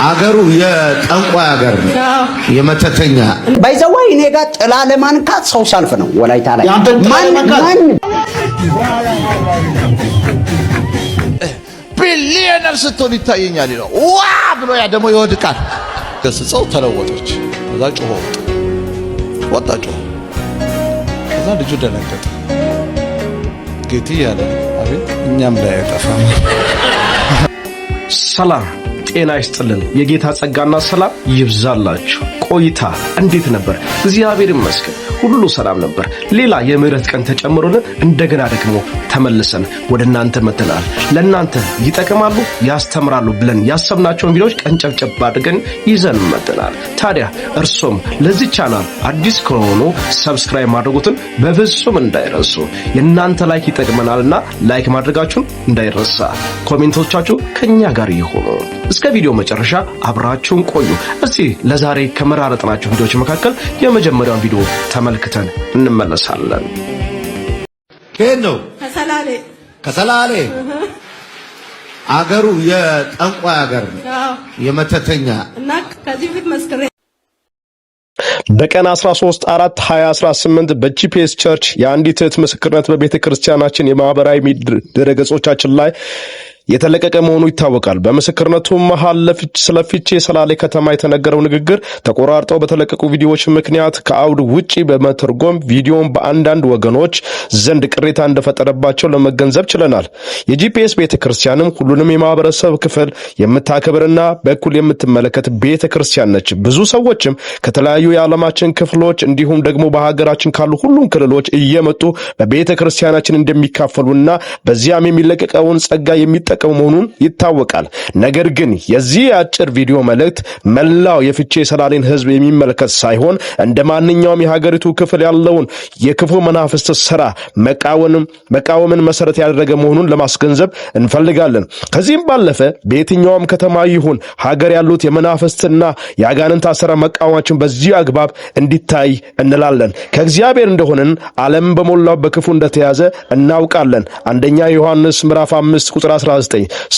አገሩ የጠንቋይ አገር ነው የመተተኛ ባይዘዋይ እኔ ጋር ጥላ ለማንካት ሰው ሰልፍ ነው ወላይታ ላይ ማን ቢሊየነር ስትሆን ይታየኛል ነው ዋ ብሎ ያ ደሞ ይወድቃል ገስጸው ተለወጠች ከዛ ጮሆ ወጣ ከዛ ልጁ ደነገጠ ጌቲ ያለ አቤት እኛም ላይ ያጠፋ ሰላም ጤና ይስጥልን የጌታ ጸጋና ሰላም ይብዛላችሁ ቆይታ እንዴት ነበር እግዚአብሔር ይመስገን ሁሉ ሰላም ነበር ሌላ የምህረት ቀን ተጨምሮልን እንደገና ደግሞ ተመልሰን ወደናንተ መተናል ለናንተ ይጠቅማሉ ያስተምራሉ ብለን ያሰብናቸውን ቪዲዮዎች ቀንጨብጨብ አድርገን ይዘን መተናል ታዲያ እርሶም ለዚህ ቻናል አዲስ ከሆኑ ሰብስክራይብ ማድረጉትን በፍጹም እንዳይረሱ የናንተ ላይክ ይጠቅመናልና ላይክ ማድረጋችሁን እንዳይረሳ ኮሜንቶቻችሁ ከኛ ጋር ይሁኑ እስከ ቪዲዮ መጨረሻ አብራችሁን ቆዩ እስቲ ለዛሬ ከመራረጥናቸው ቪዲዮዎች መካከል የመጀመሪያውን ቪዲዮ ተመልክተን እንመለሳለን ከነው ከሰላሌ አገሩ የጠንቋይ አገር ነው የመተተኛ እና ከዚህ ፊት መስከረ በቀን 13/4/2018 በጂፒኤስ ቸርች የአንዲት እህት ምስክርነት በቤተክርስቲያናችን የማህበራዊ ድረገጾቻችን ላይ የተለቀቀ መሆኑ ይታወቃል በምስክርነቱ መሃል ስለፊቼ ሰላሌ ከተማ የተነገረው ንግግር ተቆራርጠው በተለቀቁ ቪዲዮዎች ምክንያት ከአውድ ውጪ በመተርጎም ቪዲዮን በአንዳንድ ወገኖች ዘንድ ቅሬታ እንደፈጠረባቸው ለመገንዘብ ችለናል የጂፒኤስ ቤተክርስቲያንም ሁሉንም የማህበረሰብ ክፍል የምታከብርና በእኩል የምትመለከት ቤተክርስቲያን ነች ብዙ ሰዎችም ከተለያዩ የዓለማችን ክፍሎች እንዲሁም ደግሞ በሀገራችን ካሉ ሁሉም ክልሎች እየመጡ በቤተክርስቲያናችን እንደሚካፈሉና በዚያም የሚለቀቀውን ጸጋ የሚጠቀሙ መሆኑን ይታወቃል ነገር ግን የዚህ አጭር ቪዲዮ መልእክት መላው የፍቼ ሰላሌን ህዝብ የሚመለከት ሳይሆን እንደማንኛውም የሀገሪቱ ክፍል ያለውን የክፉ መናፍስት ሥራ መቃወምን መሰረት ያደረገ መሆኑን ለማስገንዘብ እንፈልጋለን ከዚህም ባለፈ በየትኛውም ከተማ ይሁን ሀገር ያሉት የመናፍስትና የአጋንንት አሰራር መቃወማችን በዚህ አግባብ እንዲታይ እንላለን ከእግዚአብሔር እንደሆነን ዓለም በመላው በክፉ እንደተያዘ እናውቃለን አንደኛ ዮሐንስ ምዕራፍ 5 ቁጥር 19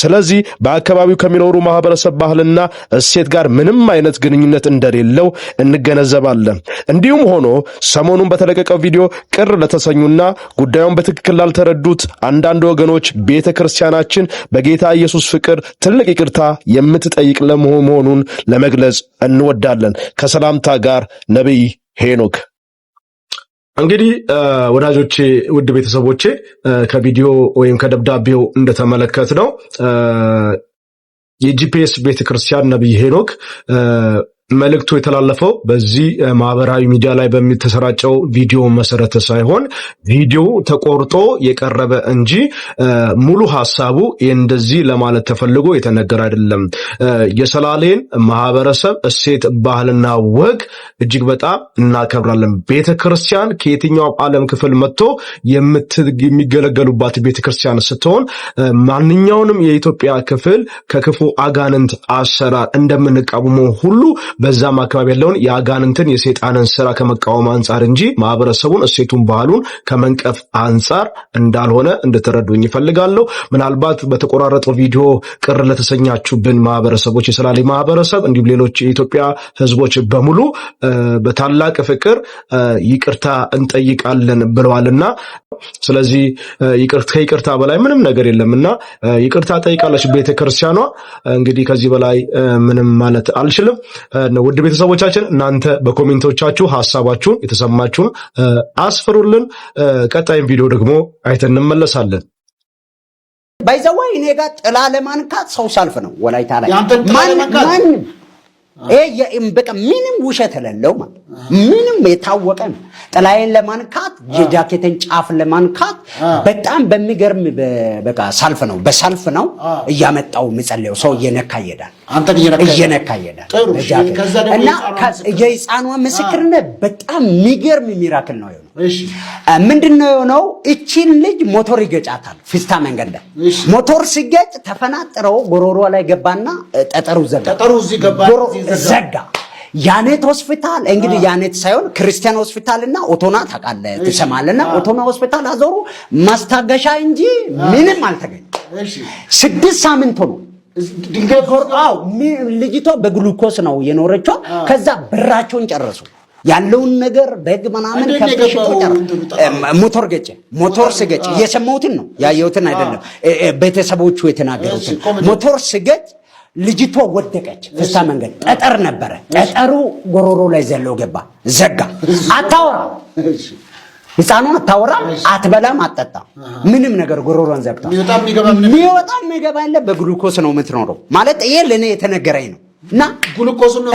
ስለዚህ በአካባቢው ከሚኖሩ ማህበረሰብ ባህልና እሴት ጋር ምንም አይነት ግንኙነት እንደሌለው እንገነዘባለን እንዲሁም ሆኖ ሰሞኑን በተለቀቀው ቪዲዮ ቅር ለተሰኙና ጉዳዩን በትክክል ላልተረዱት አንዳንድ ወገኖች ቤተክርስቲያናችን በጌታ ኢየሱስ ፍቅር ትልቅ ይቅርታ የምትጠይቅ ለመሆኑን ለመግለጽ እንወዳለን ከሰላምታ ጋር ነብይ ሄኖክ እንግዲህ ወዳጆቼ ውድ ቤተሰቦቼ ከቪዲዮ ወይም ከደብዳቤው እንደተመለከትነው የጂፒኤስ ቤተክርስቲያን ነብይ ሄኖክ መልእክቱ የተላለፈው በዚህ ማህበራዊ ሚዲያ ላይ በሚተሰራጨው ቪዲዮ መሰረት ሳይሆን ቪዲዮ ተቆርጦ የቀረበ እንጂ ሙሉ ሐሳቡ እንደዚህ ለማለት ተፈልጎ የተነገረ አይደለም የሰላሌን ማህበረሰብ እሴት ባህልና ወግ እጅግ በጣም እናከብራለን ቤተክርስቲያን ከየትኛው ዓለም ክፍል መጥቶ የሚገለገሉባት ቤተክርስቲያን ስትሆን ማንኛውንም የኢትዮጵያ ክፍል ከክፉ አጋንንት አሰራር እንደምንቃወመው ሁሉ በዛም አካባቢ ያለውን የአጋንንትን የሰይጣንን ሥራ ከመቃወም አንፃር እንጂ ማህበረሰቡን እሴቱን ባህሉን ከመንቀፍ አንፃር እንዳልሆነ እንድትረዱኝ ይፈልጋለሁ ምናልባት በተቆራረጠው ቪዲዮ ቅር ለተሰኛችሁብን ማህበረሰቦች የሰላሌ ማህበረሰብ እንዲሁም ሌሎች የኢትዮጵያ ህዝቦች በሙሉ በታላቅ ፍቅር ይቅርታ እንጠይቃለን ብለዋልና ስለዚህ ይቅርታ በላይ ምንም ነገር የለምና ይቅርታ ጠይቃለች ቤተክርስቲያኗ እንግዲህ ከዚህ በላይ ምንም ማለት አልችልም ውድ ቤተሰቦቻችን እናንተ በኮሜንቶቻችሁ ሐሳባችሁን የተሰማችሁን አስፍሩልን ቀጣይም ቪዲዮ ደግሞ አይተን እንመለሳለን ባይዘዋይ እኔ ጋር ጥላ ለማንካት ሰው ሰልፍ ነው ወላይታ ላይ ማን በቃ ምንም ውሸት የሌለው ማለት ምንም የታወቀ ነው ጥላዬን ለማንካት የጃኬቴን ጫፍ ለማንካት በጣም በሚገርም በቃ ሰልፍ ነው በሰልፍ ነው እያመጣው የሚጸልየው ሰው እየነካ ይሄዳል አንተ እየነካ ይሄዳል እና የሕፃኗ ምስክርነት በጣም የሚገርም ሚራክል ነው እሺ ምንድነው ነው እቺን ልጅ ሞተር ይገጫታል ፊስታ መንገድ ላይ ሞተር ሲገጭ ተፈናጥረው ጎሮሮ ላይ ገባና ጠጠሩ ዘጋ ያኔት ሆስፒታል እንግዲህ ያኔት ሳይሆን ክርስቲያን ሆስፒታልና ኦቶና ታውቃለህ ትሰማለና ኦቶና ሆስፒታል አዞሩ ማስታገሻ እንጂ ምንም አልተገኘ 6 ሳምንት ሆኖ ድንገት ወርቃው ልጅቷ በግሉኮስ ነው የኖረችው ከዛ ብራቸውን ጨረሱ ያለውን ነገር በግ ምናምን ከፍተሽቶ ሞተር ስገጭ የሰማሁትን ነው ያየሁትን አይደለም ቤተሰቦቹ የተናገሩትን ሞተር ስገጭ ልጅቷ ወደቀች ፍስታ መንገድ ጠጠር ነበረ ጠጠሩ ጎሮሮ ላይ ዘሎ ገባ ዘጋ አታወራ ህፃኑ አታወራ አትበላም አትጠጣም ምንም ነገር ጎሮሮን ዘግታ የሚወጣም የሚገባ ያለ በግሉኮስ ነው የምትኖረው ማለት ይሄ ለኔ የተነገረኝ ነው ና ግሉኮስ ነው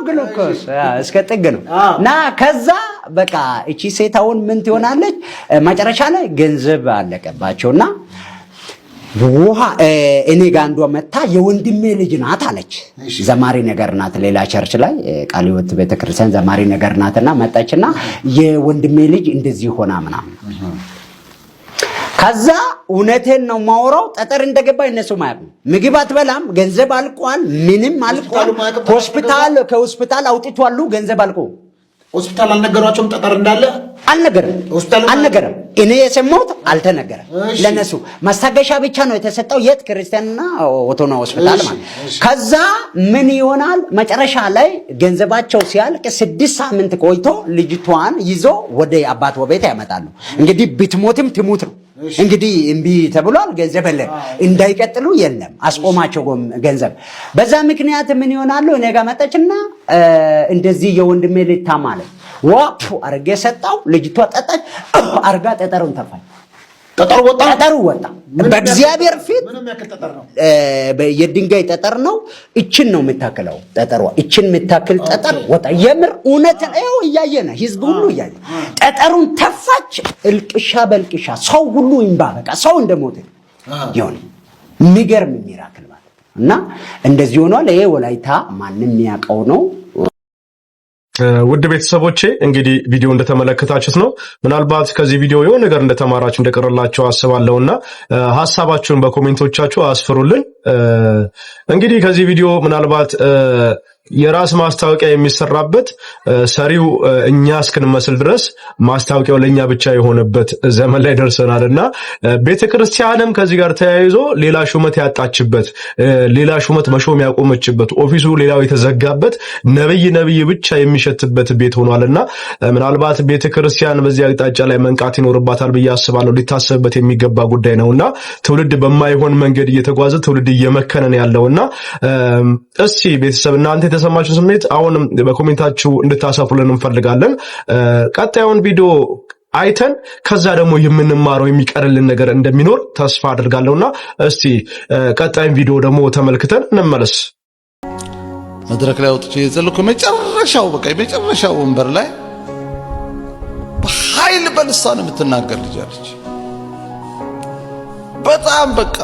ግሉኮስ እስከ ጥግ ነው ና ከዛ በቃ እቺ ሴታውን ምን ትሆናለች መጨረሻ ላይ ገንዘብ አለቀባቸውና ውሃ እኔ ጋር አንዷ መጣ የወንድሜ ልጅ ናት አለች ዘማሪ ነገር ናት ሌላ ቸርች ላይ ቃልዮት ቤተክርስቲያን ዘማሪ ነገር ናትና መጣችና የወንድሜ ልጅ እንደዚህ ሆና ምናምን ከዛ እውነቴን ነው ማውራው ጠጠር እንደገባ እነሱ ማያውቁ ምግብ አትበላም ገንዘብ አልቋል ምንም አልቋል ሆስፒታል ከሆስፒታል አውጥቷሉ ገንዘብ አልቆ ሆስፒታል አልነገሯቸውም ጠጠር እንዳለ አልነገረም እኔ የሰማሁት አልተነገረም ለነሱ ማስታገሻ ብቻ ነው የተሰጠው የት ክርስቲያንና ኦቶና ሆስፒታል ማለት ከዛ ምን ይሆናል መጨረሻ ላይ ገንዘባቸው ሲያልቅ 6 ሳምንት ቆይቶ ልጅቷን ይዞ ወደ አባቷ ቤት ያመጣሉ እንግዲህ ብትሞትም ትሙት ነው እንግዲህ እንቢ ተብሏል ገንዘብ እንዳይቀጥሉ የለም አስቆማቸው ገንዘብ በዛ ምክንያት ምን ይሆናሉ እኔ ጋር መጣችና እንደዚህ የወንድሜ ልጅ ታማለ ዋፕ አርገ ሰጣው ልጅቷ ጠጣች አርጋ ጠጠሩን ተፋኝ ጠጠሩ ወጣ በእግዚአብሔር ፊት ምንም ያክል ጠጠር ነው የድንጋይ ጠጠር ነው እችን ነው የምታከለው ጠጠሯ እችን የምታከል ጠጠር ወጣ የምር እውነት ነው ያያየና ህዝብ ሁሉ ያያየ ጠጠሩን ተፋች እልቅሻ በልቅሻ ሰው ሁሉ ይንባ በቃ ሰው እንደሞተ ይሆን የሚገርም ሚራክል ማለት እና እንደዚህ ሆኗል ይሄ ወላይታ ማንንም የሚያውቀው ነው ውድ ቤተሰቦቼ እንግዲህ ቪዲዮ እንደተመለከታችሁት ነው ምናልባት ከዚህ ቪዲዮ የሆነ ነገር እንደተማራችሁ እንደቀረላችሁ አስባለሁና ሐሳባችሁን በኮሜንቶቻችሁ አስፍሩልን እንግዲህ ከዚህ ቪዲዮ ምናልባት የራስ ማስታወቂያ የሚሰራበት ሰሪው እኛ እስክንመስል ድረስ ማስታወቂያው ለኛ ብቻ የሆነበት ዘመን ላይ ደርሰናልና ቤተክርስቲያንም ከዚህ ጋር ተያይዞ ሌላ ሹመት ያጣችበት ሌላ ሹመት መሾም ያቆመችበት ኦፊሱ ሌላው የተዘጋበት ነብይ ብቻ የሚሸትበት ቤት ሆኗልና ምናልባት ቤተክርስቲያን በዚህ አቅጣጫ ላይ መንቃት ይኖርባታል ብዬ አስባለሁ ሊታሰብበት የሚገባ ጉዳይ ነውና ትውልድ በማይሆን መንገድ እየተጓዘ ትውልድ እየመከነን ያለውና እስቲ ቤተሰብ እናንተ የተሰማችሁ ስሜት አሁንም በኮሜንታችሁ እንድታሰፍሩልን እንፈልጋለን ቀጣዩን ቪዲዮ አይተን ከዛ ደግሞ የምንማረው የሚቀርልን ነገር እንደሚኖር ተስፋ አድርጋለሁና እስቲ ቀጣዩን ቪዲዮ ደግሞ ተመልክተን እንመለስ መድረክ ላይ ወጥቼ የዘለኩ መጨረሻው ወንበር ላይ በኃይል በልሳን የምትናገር ልጅ አለች በጣም በቃ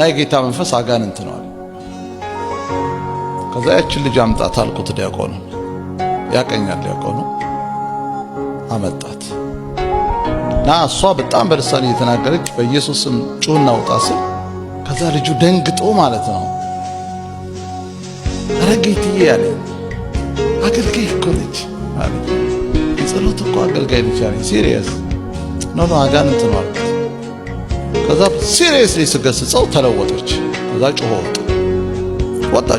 ናይ ጌታ መንፈስ አጋንንት ነው ከዛ ያችን ልጅ አምጣት አልኩት ዲያቆኑ ያቀኛል ዲያቆኑ አመጣት ና እሷ በጣም በልሳን እየተናገረች በኢየሱስም ጩህና ውጣ ሲል ከዛ ልጁ ደንግጦ ማለት ነው አረጋይትዬ ያለ አገልጋይ እኮ ነች አለ የጸሎት እኮ አገልጋይ ነች አለ ሲሪየስ ኖ አጋንንት ነው አልኩት ከዛ ሲሪየስሊ ስገስጸው ተለወጠች ከዛ ጮኸ ወጣ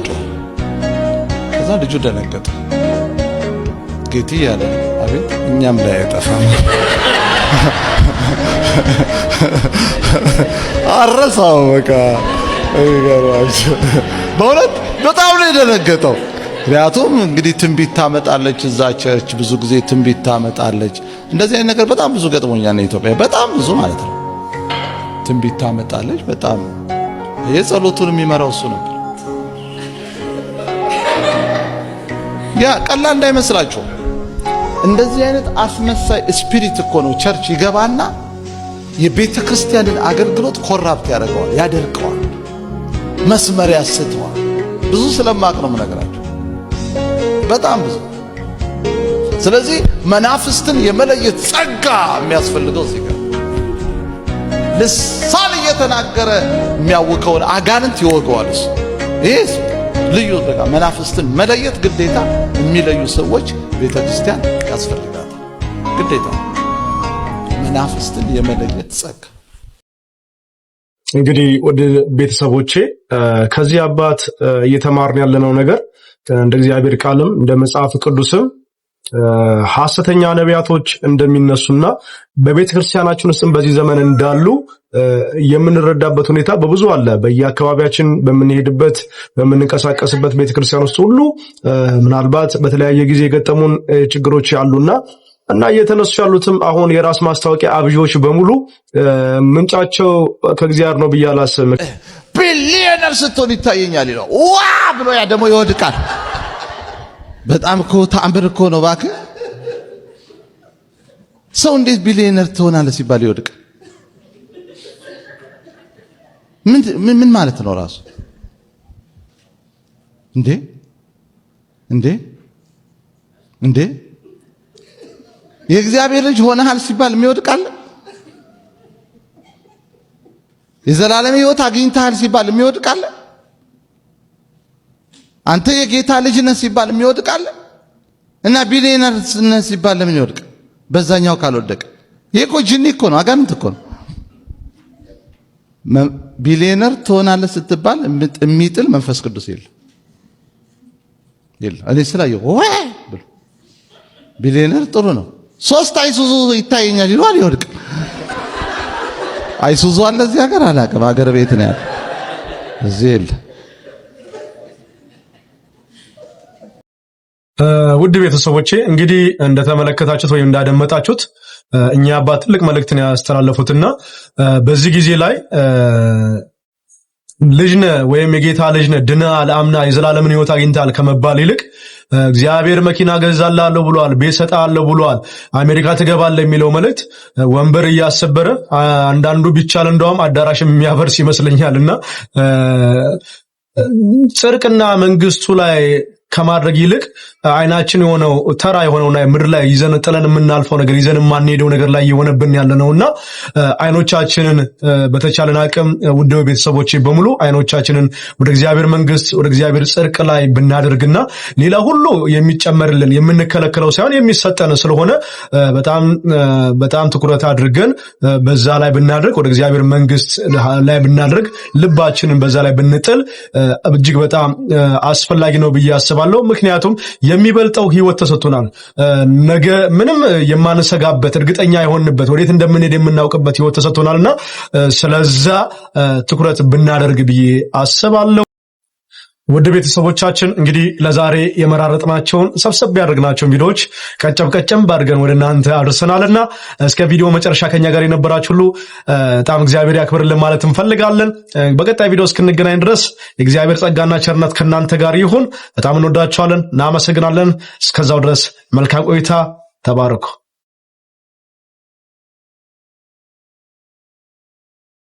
ከዛ ልጁ ደነገጠ ጌቲ ያለ አቤት እኛም ላይ ያጠፋም አረሳው በቃ ይገርማችሁ በእውነት በጣም ነው የደነገጠው ምክንያቱም እንግዲህ ትንቢት ታመጣለች እዛ ቸርች ብዙ ጊዜ ትንቢት ታመጣለች እንደዚህ አይነት ነገር በጣም ብዙ ገጥሞኛል ኢትዮጵያ በጣም ብዙ ማለት ነው ትንቢት ታመጣለች በጣም የጸሎቱን የሚመራው እሱ ነው ያ ቀላል እንዳይመስላችሁ እንደዚህ አይነት አስመሳይ ስፒሪት እኮ ነው ቸርች ይገባና የቤተክርስቲያንን አገልግሎት ኮራፕት ያደርገዋል ያደርቀዋል መስመር ያስተዋል ብዙ ስለማቅ ነው የምነግራችሁ በጣም ብዙ ስለዚህ መናፍስትን የመለየት ጸጋ የሚያስፈልገው እዚህ ጋር ልሳን እየተናገረ የሚያውከውን አጋንንት ይወገዋል እሱ ይሄ ልዩ በቃ መናፍስትን መለየት ግዴታ የሚለዩ ሰዎች ቤተክርስቲያን ያስፈልጋል። ግዴታ መናፍስትን የመለየት ጸጋ። እንግዲህ ወደ ቤተሰቦቼ ከዚህ አባት እየተማርን ያለነው ነገር እንደ እግዚአብሔር ቃልም እንደ መጽሐፍ ቅዱስም ሐሰተኛ ነቢያቶች እንደሚነሱና በቤተክርስቲያናችን ውስጥም በዚህ ዘመን እንዳሉ የምንረዳበት ሁኔታ በብዙ አለ። በየአካባቢያችን በምንሄድበት በምንንቀሳቀስበት ቤተክርስቲያን ውስጥ ሁሉ ምናልባት በተለያየ ጊዜ የገጠሙን ችግሮች አሉና እና እየተነሱ ያሉትም አሁን የራስ ማስታወቂያ አብዦች በሙሉ ምንጫቸው ከእግዚአብሔር ነው ብዬ አላስብም። ቢሊየነር ስትሆን ይታየኛል ይላል። ዋ ብሎ ያ ደግሞ ይወድቃል። በጣም እኮ ተአምር እኮ ነው እባክህ። ሰው እንዴት ቢሊየነር ትሆናለህ ሲባል ይወድቃል? ምን ማለት ነው ራሱ? እንዴ የእግዚአብሔር ልጅ ሆነሃል ሲባል የሚወድቃል? የዘላለም ሕይወት አግኝተሃል ሲባል የሚወድቃል? አንተ የጌታ ልጅ ነህ ሲባል የሚወድቃል? እና ቢሊየነር ነህ ሲባል ለምን ይወድቃል? በዛኛው ካልወደቀ ይሄ እኮ ጅኒ እኮ ነው፣ አጋንንት እኮ ነው። ቢሊየነር ትሆናለህ ስትባል የሚጥል መንፈስ ቅዱስ የለም። እኔ ስላየሁ ወይ ብሎ ቢሊየነር ጥሩ ነው 3 አይሱዙ ይታየኛል ይሏል፣ ይወድቃል። አይሱዙ አለ እዚህ ሀገር አላውቅም፣ ሀገር ቤት ነው ያለው፣ እዚህ የለም። ውድ ቤተሰቦቼ እንግዲህ እንደተመለከታችሁት ወይም እንዳደመጣችሁት እኛ አባት ትልቅ መልእክትን ያስተላለፉትና በዚህ ጊዜ ላይ ልጅነ ወይም የጌታ ልጅነ ድነሃል፣ አምና የዘላለምን ሕይወት አግኝተሃል ከመባል ይልቅ እግዚአብሔር መኪና ገዛላለሁ ብሏል፣ ቤት ሰጣለሁ ብሏል፣ አሜሪካ ትገባለህ የሚለው መልእክት ወንበር እያሰበረ አንዳንዱ ቢቻል እንደውም አዳራሽ የሚያፈርስ ይመስለኛልና ጽድቅና መንግስቱ ላይ ከማድረግ ይልቅ አይናችን የሆነው ተራ የሆነውና ምድር ላይ ይዘን ጥለን የምናልፈው ነገር ይዘን የማንሄደው ነገር ላይ የሆነብን ያለነውና አይኖቻችንን በተቻለን አቅም ውድ ቤተሰቦቼ በሙሉ አይኖቻችንን ወደ እግዚአብሔር መንግስት ወደ እግዚአብሔር ጽድቅ ላይ ብናደርግና ሌላ ሁሉ የሚጨመርልን የምንከለከለው ሳይሆን የሚሰጠን ስለሆነ በጣም ትኩረት አድርገን በዛ ላይ ብናደርግ ወደ እግዚአብሔር መንግስት ላይ ብናደርግ ልባችንን በዛ ላይ ብንጥል እጅግ በጣም አስፈላጊ ነው ብዬ አስባለሁ። ምክንያቱም የሚበልጠው ህይወት ተሰጥቶናል። ነገ ምንም የማንሰጋበት እርግጠኛ የሆንበት ወዴት እንደምንሄድ የምናውቅበት ህይወት ተሰጥቶናልና ስለዛ ትኩረት ብናደርግ ብዬ አስባለሁ። ውድ ቤተሰቦቻችን እንግዲህ ለዛሬ የመራረጥናቸውን ሰብሰብ ያደርግናቸውን ቪዲዮዎች ቀጨም ባድርገን ወደ እናንተ አድርሰናልና እስከ ቪዲዮ መጨረሻ ከኛ ጋር የነበራችሁ ሁሉ በጣም እግዚአብሔር ያክብርልን ማለት እንፈልጋለን። በቀጣይ ቪዲዮ እስክንገናኝ ድረስ የእግዚአብሔር ጸጋና ቸርነት ከእናንተ ጋር ይሁን። በጣም እንወዳችኋለን፣ እናመሰግናለን። እስከዛው ድረስ መልካም ቆይታ። ተባረኩ።